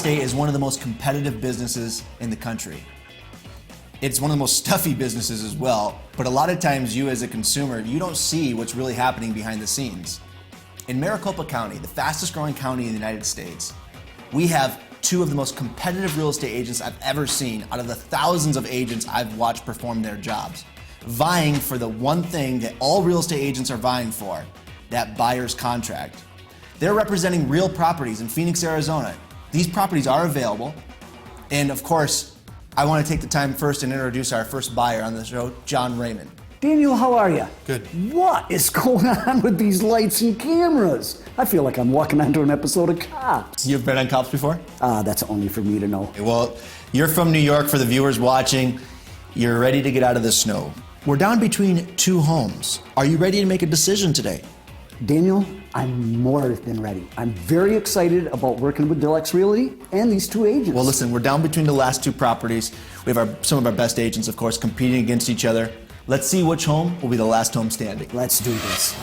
estate is one of the most competitive businesses in the country. It's one of the most stuffy businesses as well, but a lot of times you as a consumer, you don't see what's really happening behind the scenes. In Maricopa County, the fastest growing county in the United States, we have two of the most competitive real estate agents I've ever seen out of the thousands of agents I've watched perform their jobs, vying for the one thing that all real estate agents are vying for, that buyer's contract. They're representing real properties in Phoenix, Arizona. These properties are available, and of course, I want to take the time first and introduce our first buyer on the show, John Raymond. Daniel, how are you? Good. What is going on with these lights and cameras? I feel like I'm walking onto an episode of Cops. You've been on Cops before? That's only for me to know. Well, you're from New York. For the viewers watching, you're ready to get out of the snow. We're down between two homes. Are you ready to make a decision today? Daniel, I'm more than ready. I'm very excited about working with Deluxe Realty and these two agents. Well, listen, we're down between the last two properties. We have some of our best agents, of course, competing against each other. Let's see which home will be the last home standing. Let's do this.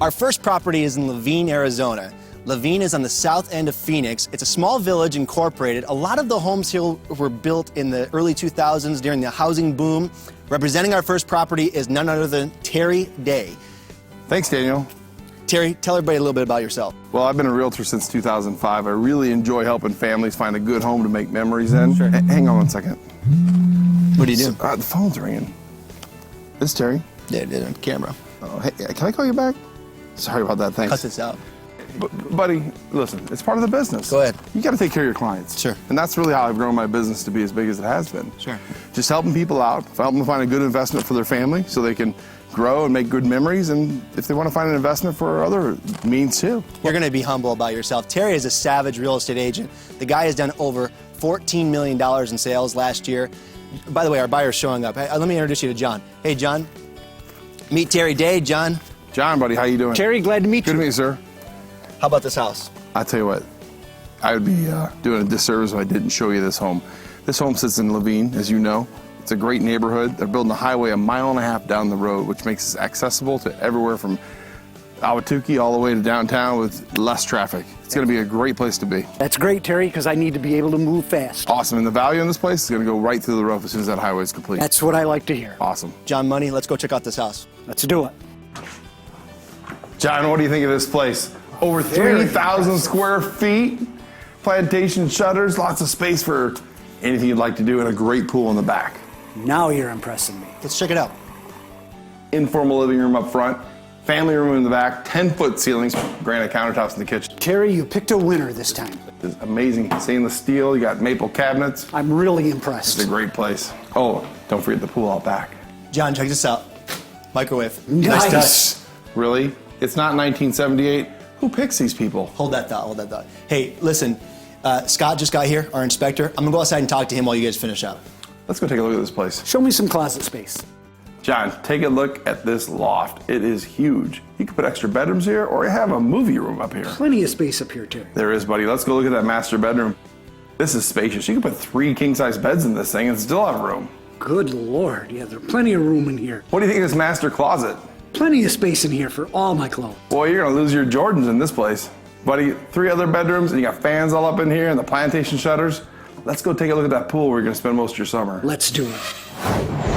Our first property is in Laveen, Arizona. Laveen is on the south end of Phoenix. It's a small village incorporated. A lot of the homes here were built in the early 2000s during the housing boom. Representing our first property is none other than Terry Day. Thanks, Daniel. Terry, tell everybody a little bit about yourself. Well, I've been a realtor since 2005. I really enjoy helping families find a good home to make memories in. Sure. Hang on one second. What do you do? The phone's ringing. This is Terry. Yeah, it is on camera. Oh, hey, can I call you back? Sorry about that, thanks. Cut this out. Buddy, listen, it's part of the business. Go ahead. You got to take care of your clients. Sure. And that's really how I've grown my business to be as big as it has been. Sure. Just helping people out, helping them find a good investment for their family so they can grow and make good memories, and if they want to find an investment for other means too. You're going to be humble about yourself. Terry is a savage real estate agent. The guy has done over $14 million in sales last year. By the way, our buyer's showing up. Hey, let me introduce you to John. Hey, John. Meet Terry Day. John. John, buddy, how you doing? Terry, glad to meet you. Good to meet you, sir. How about this house? I tell you what, I would be doing a disservice if I didn't show you this home. This home sits in Laveen, as you know. It's a great neighborhood. They're building a highway 1.5 miles down the road, which makes it accessible to everywhere from Ahwatukee all the way to downtown with less traffic. It's going to be a great place to be. That's great, Terry, because I need to be able to move fast. Awesome. And the value in this place is going to go right through the roof as soon as that highway is complete. That's what I like to hear. Awesome. John Money, let's go check out this house. Let's do it. John, what do you think of this place? Over 3,000 square feet, plantation shutters, lots of space for anything you'd like to do, and a great pool in the back. Now you're impressing me. Let's check it out. Informal living room up front, family room in the back, 10-foot ceilings, granite countertops in the kitchen. Terry, you picked a winner this time. It's amazing stainless steel. You got maple cabinets. I'm really impressed. It's a great place. Oh, don't forget the pool out back. John, check this out. Microwave. Nice. touch. Really? It's not 1978. Who picks these people? Hold that thought, hold that thought. Hey, listen, Scott just got here, our inspector. I'm gonna go outside and talk to him while you guys finish up. Let's go take a look at this place. Show me some closet space. John, take a look at this loft. It is huge. You could put extra bedrooms here or have a movie room up here. Plenty of space up here, Terry. There is, buddy. Let's go look at that master bedroom. This is spacious. You can put 3 king-size beds in this thing and still have room. Good Lord. Yeah, there's plenty of room in here. What do you think of this master closet? Plenty of space in here for all my clothes. Boy, you're gonna lose your Jordans in this place. Buddy, 3 other bedrooms and you got fans all up in here and the plantation shutters. Let's go take a look at that pool where you're gonna spend most of your summer. Let's do it.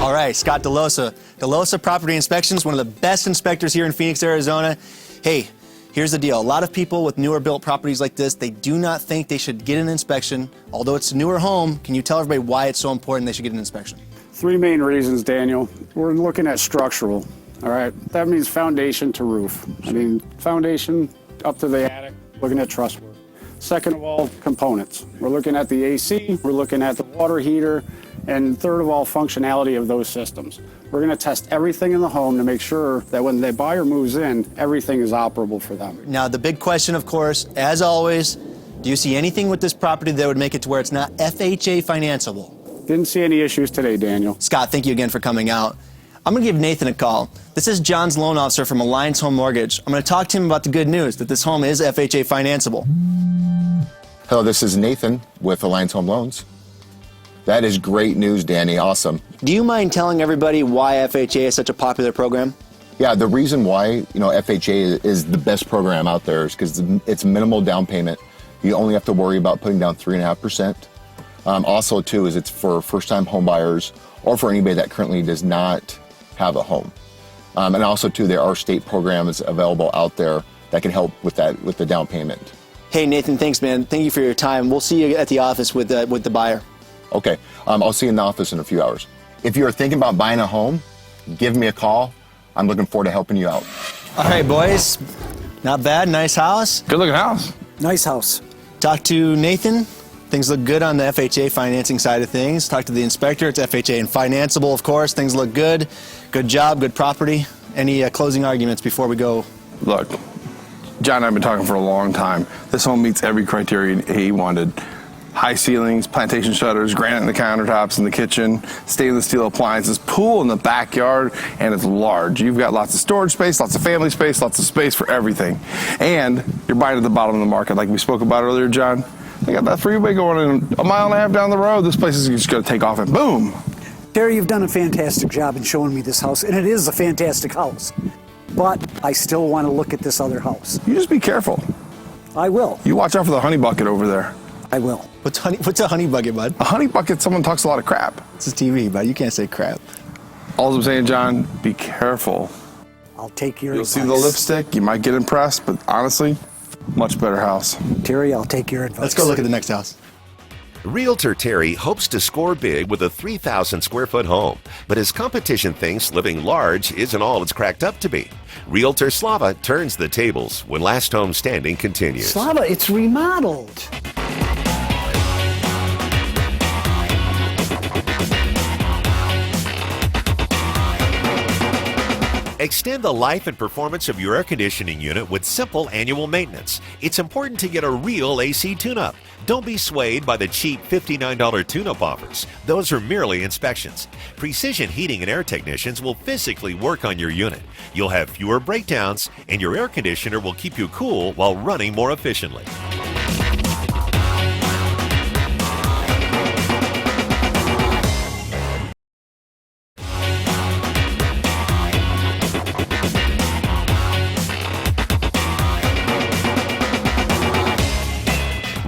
All right, Scott DeLosa. DeLosa Property Inspections, one of the best inspectors here in Phoenix, Arizona. Hey, here's the deal. A lot of people with newer built properties like this, they do not think they should get an inspection. Although it's a newer home, can you tell everybody why it's so important they should get an inspection? 3 main reasons, Daniel. We're looking at structural, all right? That means foundation to roof. I mean, foundation up to the attic, looking at truss work. Second of all, components. We're looking at the AC, we're looking at the water heater, and third of all, functionality of those systems. We're gonna test everything in the home to make sure that when the buyer moves in, everything is operable for them. Now, the big question, of course, as always, do you see anything with this property that would make it to where it's not FHA financeable? Didn't see any issues today, Daniel. Scott, thank you again for coming out. I'm gonna give Nathan a call. This is John's loan officer from Alliance Home Mortgage. I'm gonna talk to him about the good news that this home is FHA financeable. Hello, this is Nathan with Alliance Home Loans. That is great news, Danny. Awesome. Do you mind telling everybody why FHA is such a popular program? Yeah, the reason why FHA is the best program out there is because it's minimal down payment, You only have to worry about putting down 3.5%. Also, too, is it's for first-time home buyers or for anybody that currently does not have a home. And also, too, there are state programs available out there that can help with that, with the down payment. Hey, Nathan, thanks, man. Thank you for your time. We'll see you at the office with the buyer. Okay, I'll see you in the office in a few hours. If you're thinking about buying a home, give me a call. I'm looking forward to helping you out. All right, boys. Not bad. Nice house. Good looking house. Nice house. Talked to Nathan. Things look good on the FHA financing side of things. Talked to the inspector. It's FHA and financeable, of course. Things look good. Good job, good property. Any closing arguments before we go? Look, John and I have been talking for a long time. This home meets every criteria he wanted. High ceilings, plantation shutters, granite in the countertops in the kitchen, stainless steel appliances, pool in the backyard, and it's large. You've got lots of storage space, lots of family space, lots of space for everything. And you're buying at the bottom of the market like we spoke about earlier, John. They got that freeway going in a mile and a half down the road. This place is just going to take off and boom. Terry, you've done a fantastic job in showing me this house, and it is a fantastic house. But I still want to look at this other house. You just be careful. I will. You watch out for the honey bucket over there. I will. What's a honey bucket, bud? A honey bucket, someone talks a lot of crap. This is TV, bud. You can't say crap. All I'm saying, John, be careful. I'll take your You'll advice. see the lipstick, you might get impressed, but honestly, much better house. Terry, I'll take your advice. Let's go look at the next house. Realtor Terry hopes to score big with a 3,000 square foot home, but his competition thinks living large isn't all it's cracked up to be. Realtor Slava turns the tables when Last Home Standing continues. Slava, it's remodeled. Extend the life and performance of your air conditioning unit with simple annual maintenance. It's important to get a real AC tune-up. Don't be swayed by the cheap $59 tune-up offers. Those are merely inspections. Precision Heating and Air Technicians will physically work on your unit. You'll have fewer breakdowns, and your air conditioner will keep you cool while running more efficiently.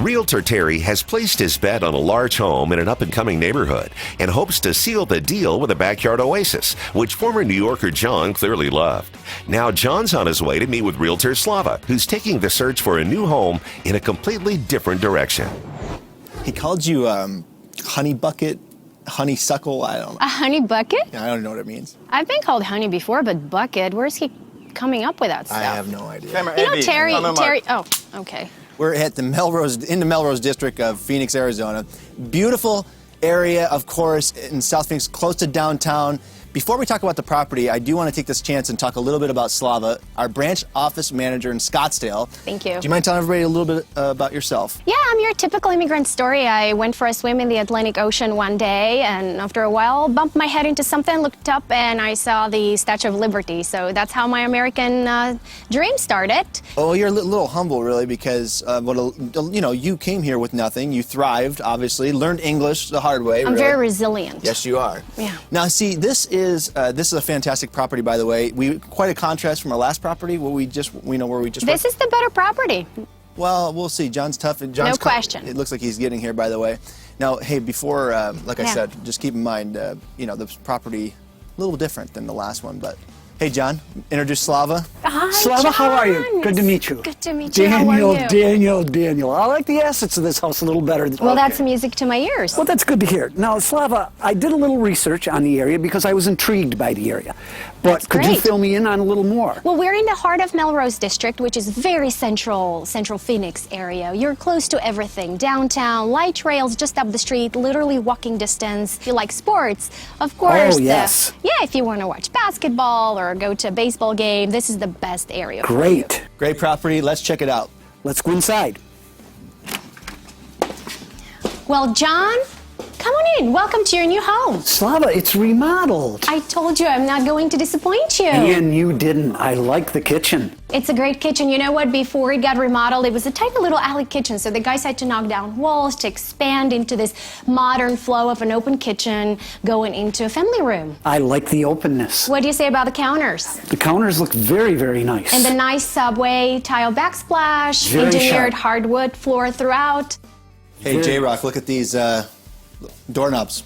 Realtor Terry has placed his bet on a large home in an up-and-coming neighborhood and hopes to seal the deal with a backyard oasis, which former New Yorker John clearly loved. Now John's on his way to meet with Realtor Slava, who's taking the search for a new home in a completely different direction. He called you honey bucket, honeysuckle. I don't know. A honey bucket? I don't know what it means. I've been called honey before, but bucket, where's he coming up with that stuff? I have no idea. You know, Terry, oh, okay. We're at the in the Melrose district of Phoenix, Arizona. Beautiful area, of course, in South Phoenix, close to downtown. Before we talk about the property, I do want to take this chance and talk a little bit about Slava, our branch office manager in Scottsdale. Thank you. Do you mind telling everybody a little bit about yourself? Yeah, I'm your typical immigrant story. I went for a swim in the Atlantic Ocean one day, and after a while, bumped my head into something, looked up, and I saw the Statue of Liberty. So that's how my American dream started. Oh, you're a little humble, really, because you came here with nothing. You thrived, obviously, learned English the hard way. I'm really. very resilient. Yes, you are. Yeah. Now, see, this is a fantastic property, by the way. Quite a contrast from our last property, where we just This is the better property. Well, we'll see. John's tough. And John's No question. It looks like he's getting here, by the way. Now, hey, before, like I said, just keep in mind, the property a little different than the last one. But hey, John, introduce Slava. Hi, Slava, John. how are you? Good to meet you. Good to meet you. How are you? Daniel. I like the assets of this house a little better. Well, that's music to my ears. Well, that's good to hear. Now, Slava, I did a little research on the area because I was intrigued by the area. But That's could you great. fill me in on a little more? Well, we're in the heart of Melrose District, which is very central Phoenix area. You're close to everything. Downtown, light trails just up the street, literally walking distance. If you like sports, of course. Oh, yes. If you want to watch basketball or go to a baseball game, this is the best area. Great. Great property. Let's check it out. Let's go inside. Well, John, come come on in. Welcome to your new home. Slava, it's remodeled. I told you I'm not going to disappoint you. And you didn't. I like the kitchen. It's a great kitchen. You know what? Before it got remodeled, it was a tiny little alley kitchen. So the guys had to knock down walls to expand into this modern flow of an open kitchen going into a family room. I like the openness. What do you say about the counters? The counters look very, very nice. And the nice subway tile backsplash, Very engineered sharp. hardwood floor throughout. Hey, J-Rock, look at these doorknobs.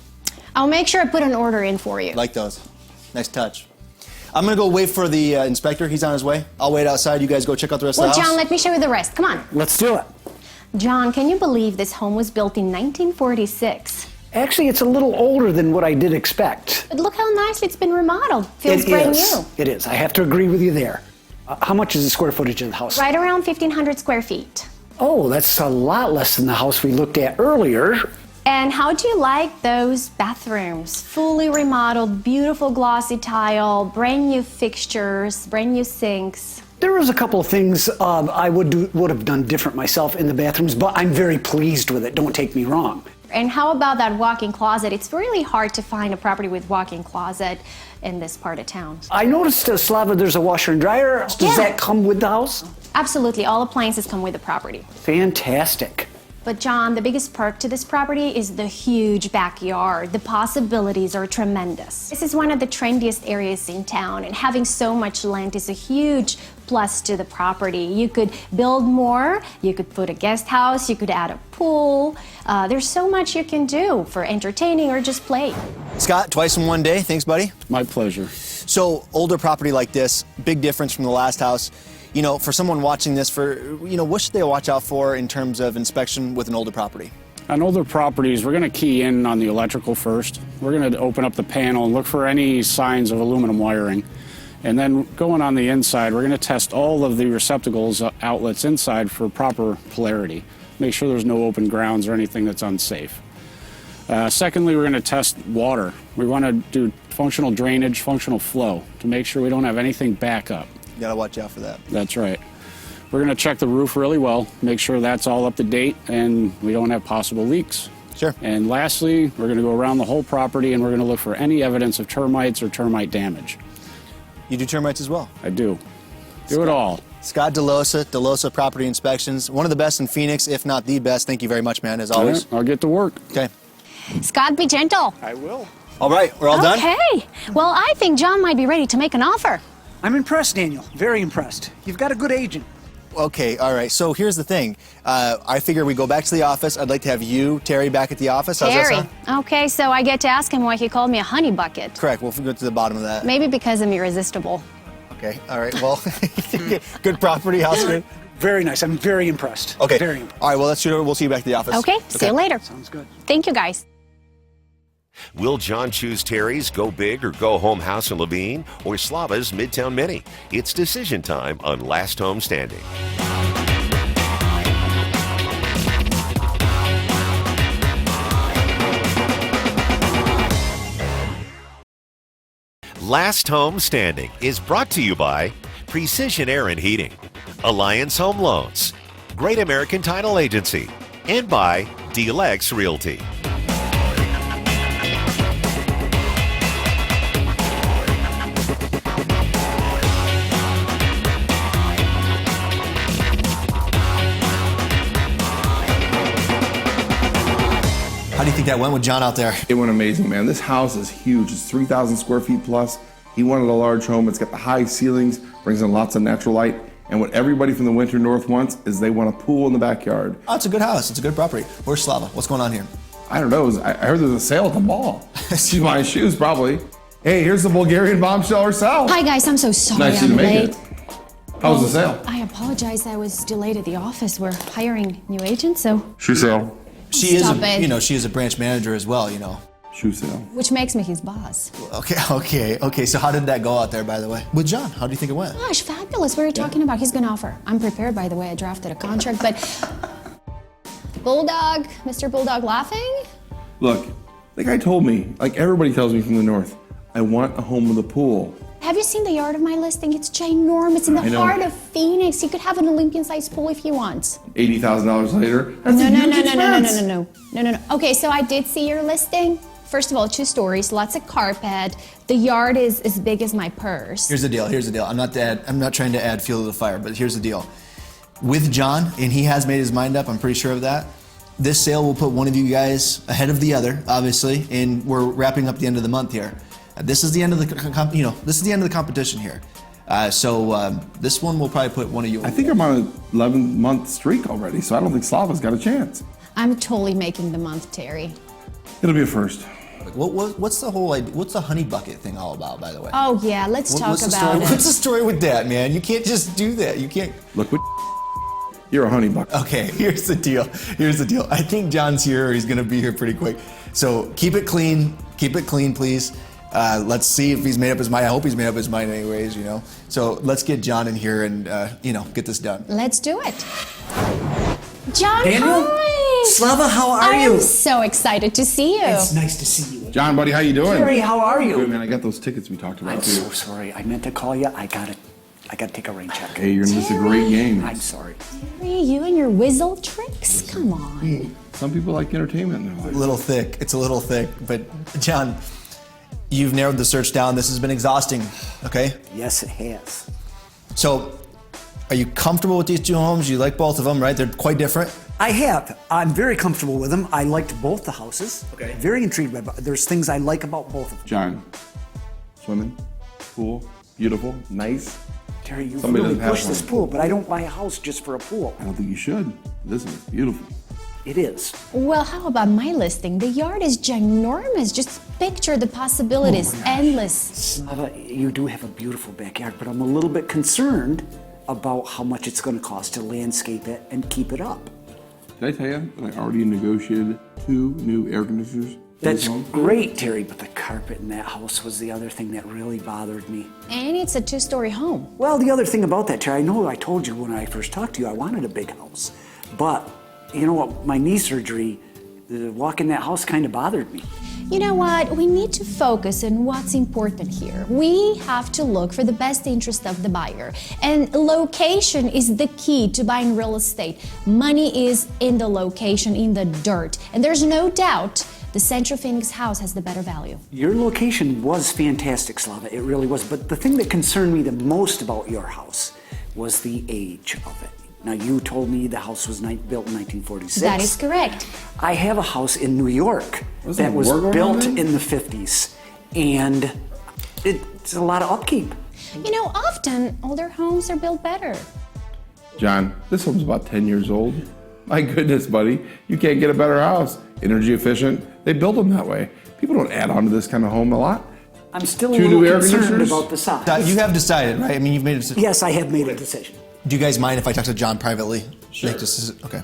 I'll make sure I put an order in for you. Like those. Nice touch. I'm gonna go wait for the inspector. He's on his way. I'll wait outside. You guys go check out the rest Well, of the house. John, let me show you the rest. Come on. Let's do it. John, can you believe this home was built in 1946? Actually, it's a little older than what I did expect. But look how nicely it's been remodeled. Feels brand new. It is. I have to agree with you there. How much is the square footage of the house? Right around 1,500 square feet. Oh, that's a lot less than the house we looked at earlier. And how do you like those bathrooms? Fully remodeled, beautiful glossy tile, brand new fixtures, brand new sinks. There was a couple of things I would have done different myself in the bathrooms, but I'm very pleased with it. Don't take me wrong. And how about that walk-in closet? It's really hard to find a property with walk-in closet in this part of town. I noticed, Slava, there's a washer and dryer. Does Yeah. that come with the house? Absolutely, all appliances come with the property. Fantastic. But John, the biggest perk to this property is the huge backyard. The possibilities are tremendous. This is one of the trendiest areas in town, and having so much land is a huge plus to the property. You could build more, you could put a guest house, you could add a pool. There's so much you can do for entertaining or just play. Scott, twice in one day. Thanks, buddy. My pleasure. So, older property like this, big difference from the last house. You know, for someone watching this, what should they watch out for in terms of inspection with an older property? On older properties, we're going to key in on the electrical first. We're going to open up the panel and look for any signs of aluminum wiring. And then going on the inside, we're going to test all of the receptacles outlets inside for proper polarity. Make sure there's no open grounds or anything that's unsafe. Secondly, we're going to test water. We want to do functional drainage, functional flow to make sure we don't have anything back up. You gotta watch out for that. That's right. We're going to check the roof really well, make sure that's all up to date and we don't have possible leaks. Sure. And lastly, we're going to go around the whole property and we're going to look for any evidence of termites or termite damage. You do termites as well? I do. Do it all. Scott DeLosa Property Inspections. One of the best in Phoenix, if not the best. Thank you very much, man, as always. I'll get to work. Okay. Scott, be gentle. I will. All right, we're all done? Okay. Well, I think John might be ready to make an offer. I'm impressed, Daniel. Very impressed. You've got a good agent. Okay, all right. So here's the thing. I figure we go back to the office. I'd like to have you, Terry, back at the office. How's that Terry. sound? Okay, so I get to ask him why he called me a honey bucket. Correct. We'll go to the bottom of that. Maybe because I'm irresistible. Okay, all right. Well, good property, house good. Very nice. I'm very impressed. Okay. Very impressed. All right, well, let's shoot over. We'll see you back at the office. Okay, see you later. Sounds good. Thank you, guys. Will John choose Terry's Go Big or Go Home house in Levine or Slava's Midtown Mini? It's decision time on Last Home Standing. Last Home Standing is brought to you by Precision Air and Heating, Alliance Home Loans, Great American Title Agency, and by Delex Realty. How do you think that went with John out there? It went amazing, man. This house is huge. It's 3,000 square feet plus. He wanted a large home. It's got the high ceilings, brings in lots of natural light. And what everybody from the Winter North wants is they want a pool in the backyard. Oh, it's a good house. It's a good property. Where's Slava? What's going on here? I don't know. I heard there's a sale at the mall. She's buying shoes, probably. Hey, here's the Bulgarian bombshell herself. Hi, guys. I'm so sorry Nice I'm to make late. it. How was the sale? I apologize. I was delayed at the office. We're hiring new agents, so Shoe sale. She Stop it. she is a branch manager as well, Shoe sale. which makes me his boss. Okay. So how did that go out there, by the way? With John, how do you think it went? Gosh, fabulous. We were talking about he's going to offer. I'm prepared, by the way. I drafted a contract, but Bulldog, Mr. Bulldog laughing? Look, the guy told me, like everybody tells me from the North, I want a home with a pool. Have you seen the yard of my listing? It's ginormous in the heart of Phoenix. You could have an Olympian-sized pool if you want. $80,000 later. That's No, a no, huge no, no, no, no, expense. no. Okay, so I did see your listing. First of all, 2 stories, lots of carpet. The yard is as big as my purse. Here's the deal. I'm not trying to add fuel to the fire, but here's the deal. With John, and he has made his mind up, I'm pretty sure of that. This sale will put one of you guys ahead of the other, obviously, and we're wrapping up the end of the month here. This is the end of the competition here. So this one will probably put one of you. I think I'm on an 11-month streak already, so I don't think Slava's got a chance. I'm totally making the month, Terry. It'll be a first. What's the honey bucket thing all about, by the way? Oh yeah, let's talk What's about it. What's the story with that, man? You can't just do that. You can't. Look what you're a honey bucket. Okay, here's the deal. I think John's here. He's gonna be here pretty quick. So keep it clean, please. Let's see if he's made up his mind. I hope he's made up his mind anyways, you know. So let's get John in here and, get this done. Let's do it. John, Daniel? hi. Slava, how are I you? am so excited to see you. It's nice to see you. John, buddy, how you doing? Terry, how are you? Good, man. I got those tickets we talked about I'm too. so sorry. I meant to call you. I gotta take a rain check. Hey, you're gonna miss a great game. I'm sorry. Terry, you and your whizzle tricks? Come on. Some people like entertainment in their life. A little thick. It's a little thick. But John, you've narrowed the search down. This has been exhausting, okay? Yes, it has. So are you comfortable with these 2 homes? You like both of them, right? They're quite different. I have. I'm very comfortable with them. I liked both the houses. Okay. Very intrigued by them. There's things I like about both of them. John, swimming, pool, beautiful, nice. Terry, you Somebody really doesn't have pushed this one. pool, but I don't buy a house just for a pool. I don't think you should. This is beautiful. It is. Well, how about my listing? The yard is ginormous. Just picture the possibilities, endless. Slava, you do have a beautiful backyard, but I'm a little bit concerned about how much it's going to cost to landscape it and keep it up. Did I tell you that I already negotiated 2 new air conditioners? for That's this home? great, Terry, but the carpet in that house was the other thing that really bothered me. And it's a 2-story home. Well, the other thing about that, Terry, I know I told you when I first talked to you I wanted a big house. But, you know what, my knee surgery, the walk in that house kind of bothered me. You know what? We need to focus on what's important here. We have to look for the best interest of the buyer. And location is the key to buying real estate. Money is in the location, in the dirt. And there's no doubt the Central Phoenix house has the better value. Your location was fantastic, Slava, it really was. But the thing that concerned me the most about your house was the age of it. Now, you told me the house was built in 1946. That is correct. I have a house in New York that was built in the 50s, and it's a lot of upkeep. You know, often older homes are built better. John, this home's about 10 years old. My goodness, buddy, you can't get a better house. Energy efficient. They build them that way. People don't add on to this kind of home a lot. I'm still a 2 new little air concerned conditioners? about the size. You have decided, right? I mean, you've made a decision. Yes, I have made a decision. Do you guys mind if I talk to John privately? Sure. Make this, okay.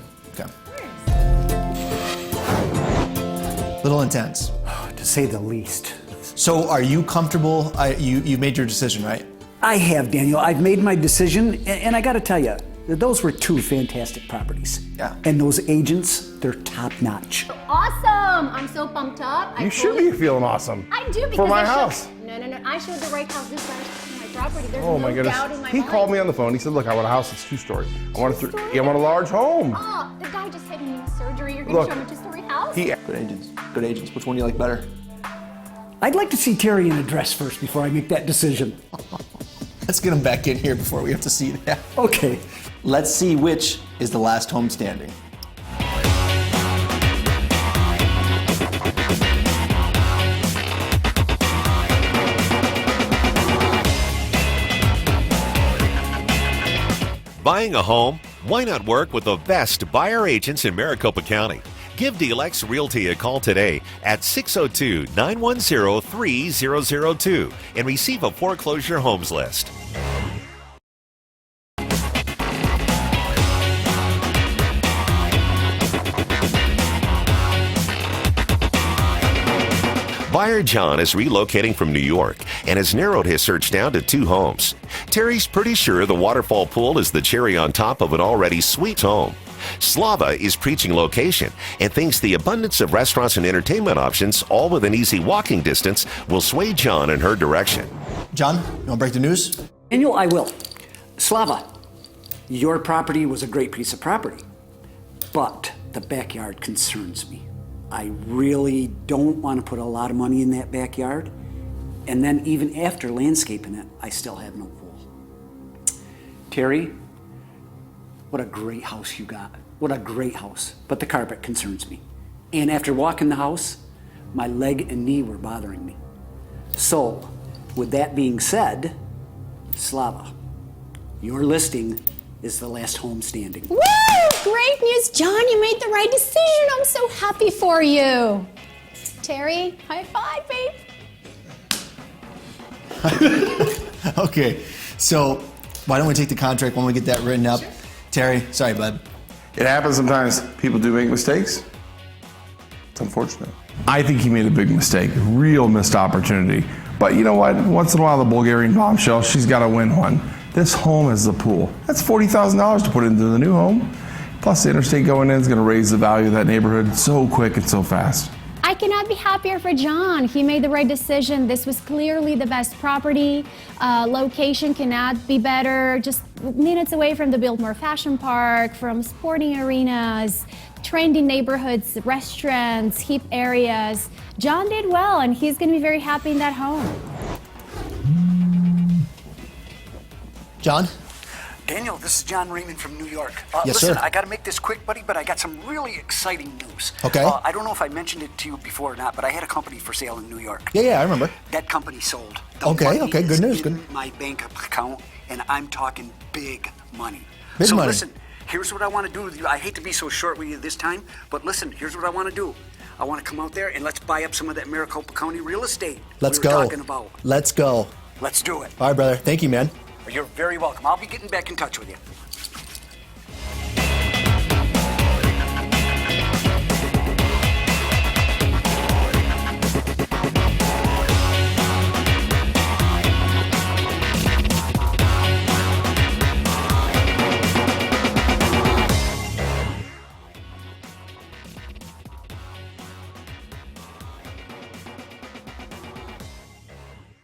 Little intense. To say the least. So are you comfortable? You've made your decision, right? I have, Daniel. I've made my decision, and I got to tell you, those were 2 fantastic properties. Yeah. And those agents, they're top notch. Awesome! I'm so pumped up. You should be feeling awesome. I do because For my I showed- house. No. I showed the right house this last time on my property. There's Oh no my goodness. doubt in my He mind. called me on the phone. He said, look, I want a house that's 2-story. I want I want a large home. Oh, the guy just had knee surgery. You're Look, gonna show him a 2-story house? Good agents. Which one do you like better? I'd like to see Terry in a dress first before I make that decision. Let's get him back in here before we have to see that. Okay. Let's see which is the last home standing. Buying a home? Why not work with the best buyer agents in Maricopa County? Give Delex Realty a call today at 602-910-3002 and receive a foreclosure homes list. Buyer John is relocating from New York and has narrowed his search down to 2 homes. Terry's pretty sure the waterfall pool is the cherry on top of an already sweet home. Slava is preaching location and thinks the abundance of restaurants and entertainment options, all within easy walking distance, will sway John in her direction. John, you want to break the news? Daniel, I will. Slava, your property was a great piece of property, but the backyard concerns me. I really don't want to put a lot of money in that backyard. And then even after landscaping it, I still have no pool. Terry, what a great house you got. What a great house. But the carpet concerns me. And after walking the house, my leg and knee were bothering me. So, with that being said, Slava, your listing is the last home standing. Woo! Great news, John. You made the right decision. I'm so happy for you. Terry, high five, babe. Okay, so why don't we take the contract when we get that written up? Sure. Terry, sorry, bud. It happens sometimes. People do make mistakes. It's unfortunate. I think he made a big mistake, real missed opportunity. But you know what? Once in a while, the Bulgarian bombshell, she's got to win one. This home is the pool. That's $40,000 to put into the new home. Plus, the interstate going in is going to raise the value of that neighborhood so quick and so fast. I cannot be happier for John. He made the right decision. This was clearly the best property. Location cannot be better. Just minutes away from the Biltmore Fashion Park, from sporting arenas, trendy neighborhoods, restaurants, hip areas. John did well, and he's going to be very happy in that home. John? Daniel, this is John Raymond from New York. Yes, listen, sir. I got to make this quick, buddy, but I got some really exciting news. Okay. I don't know if I mentioned it to you before or not, but I had a company for sale in New York. Yeah, I remember. That company sold. Okay, money okay, good is news, in good. my bank account, and I'm talking big money. Big so money. Listen, here's what I want to do with you. I hate to be so short with you this time, but listen, here's what I want to do. I want to come out there and let's buy up some of that Maricopa County real estate Let's we were go. talking about. Let's go. Let's do it. All right, brother. Thank you, man. You're very welcome. I'll be getting back in touch with you.